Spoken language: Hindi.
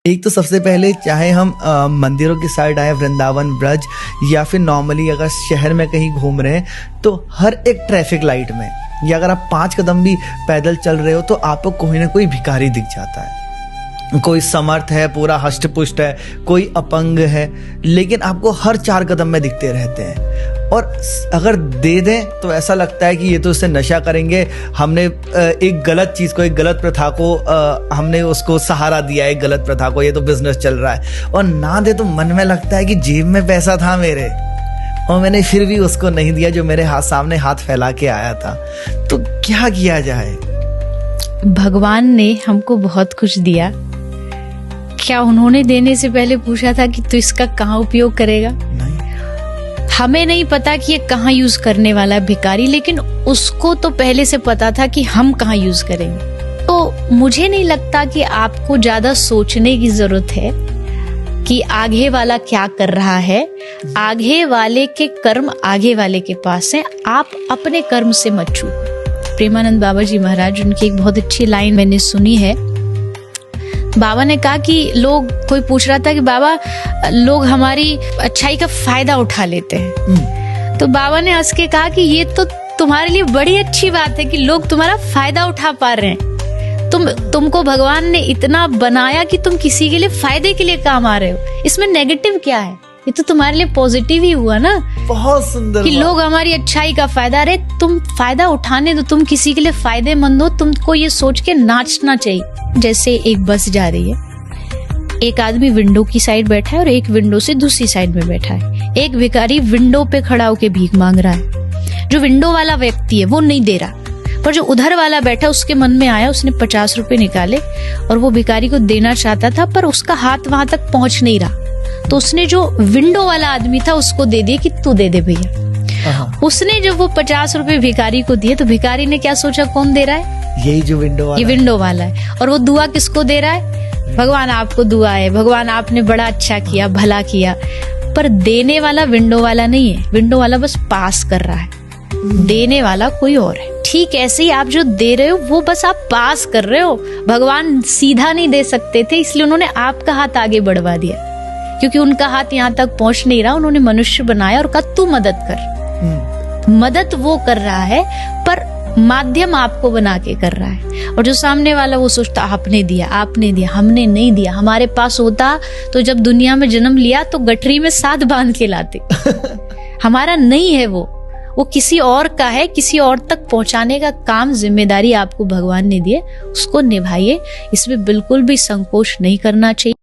एक तो सबसे पहले चाहे हम मंदिरों की साइड आए, वृंदावन, ब्रज, या फिर नॉर्मली अगर शहर में कहीं घूम रहे हैं तो हर एक ट्रैफिक लाइट में, या अगर आप 5 कदम भी पैदल चल रहे हो तो आपको कोई ना कोई भिखारी दिख जाता है। कोई समर्थ है, पूरा हष्ट पुष्ट है, कोई अपंग है, लेकिन आपको हर 4 कदम में दिखते रहते हैं। और अगर दे दें तो ऐसा लगता है कि ये तो उससे नशा करेंगे, हमने एक गलत चीज़ को, एक गलत प्रथा को हमने उसको सहारा दिया, एक गलत प्रथा को, ये तो बिजनेस चल रहा है। और ना दे तो मन में लगता है कि जेब में पैसा था मेरे और मैंने फिर भी उसको नहीं दिया जो मेरे सामने हाथ फैला के आया था। तो क्या किया जाए? भगवान ने हमको बहुत कुछ दिया, क्या उन्होंने देने से पहले पूछा था कि तू इसका कहाँ उपयोग करेगा? नहीं। हमें नहीं पता कि ये कहाँ यूज करने वाला है भिखारी, लेकिन उसको तो पहले से पता था कि हम कहाँ यूज करेंगे। तो मुझे नहीं लगता कि आपको ज्यादा सोचने की जरूरत है कि आगे वाला क्या कर रहा है। आगे वाले के कर्म आगे वाले के पास है, आप अपने कर्म से मत चूको। प्रेमानंद बाबा जी महाराज, उनकी एक बहुत अच्छी लाइन मैंने सुनी है। बाबा ने कहा कि कोई पूछ रहा था कि बाबा लोग हमारी अच्छाई का फायदा उठा लेते हैं। तो बाबा ने हंस के कहा कि ये तो तुम्हारे लिए बड़ी अच्छी बात है कि लोग तुम्हारा फायदा उठा पा रहे हैं। तुमको भगवान ने इतना बनाया कि तुम किसी के लिए फायदे के लिए काम आ रहे हो, इसमें नेगेटिव क्या है? ये तो तुम्हारे लिए पॉजिटिव ही हुआ ना। बहुत सुंदर कि लोग हमारी अच्छाई का फायदा, अरे तुम फायदा उठाने दो, तुम किसी के लिए फायदेमंद हो। तुमको ये सोच के नाचना चाहिए। जैसे एक बस जा रही है, एक आदमी विंडो की साइड बैठा है और एक विंडो से दूसरी साइड में बैठा है। एक भिखारी विंडो पे खड़ा होके भीख मांग रहा है। जो विंडो वाला व्यक्ति है वो नहीं दे रहा, पर जो उधर वाला बैठा उसके मन में आया, उसने 50 रुपए निकाले और वो भिखारी को देना चाहता था, पर उसका हाथ वहां तक पहुंच नहीं रहा। तो उसने जो विंडो वाला आदमी था उसको दे दिया कि तू दे दे भैया। उसने जब वो 50 रुपए भिखारी को दिए तो भिखारी ने क्या सोचा, कौन दे रहा है? यही जो विंडो वाला, ये विंडो वाला है। और वो दुआ किसको दे रहा है? भगवान आपको दुआ है, भगवान आपने बड़ा अच्छा किया, भला किया। पर देने वाला विंडो वाला नहीं है, विंडो वाला बस पास कर रहा है, देने वाला कोई और है। ठीक ऐसे ही आप जो दे रहे हो वो बस आप पास कर रहे हो। भगवान सीधा नहीं दे सकते थे, इसलिए उन्होंने आपका हाथ आगे बढ़वा दिया, क्योंकि उनका हाथ यहाँ तक पहुंच नहीं रहा। उन्होंने मनुष्य बनाया और कहा तू मदद कर। मदद वो कर रहा है पर माध्यम आपको बना के कर रहा है। और जो सामने वाला वो सोचता आपने दिया, हमने नहीं दिया। हमारे पास होता तो जब दुनिया में जन्म लिया तो गठरी में साथ बांध के लाते। हमारा नहीं है वो किसी और का है। किसी और तक पहुंचाने का काम, जिम्मेदारी आपको भगवान ने दी है, उसको निभाइए। इसमें बिल्कुल भी संकोच नहीं करना चाहिए।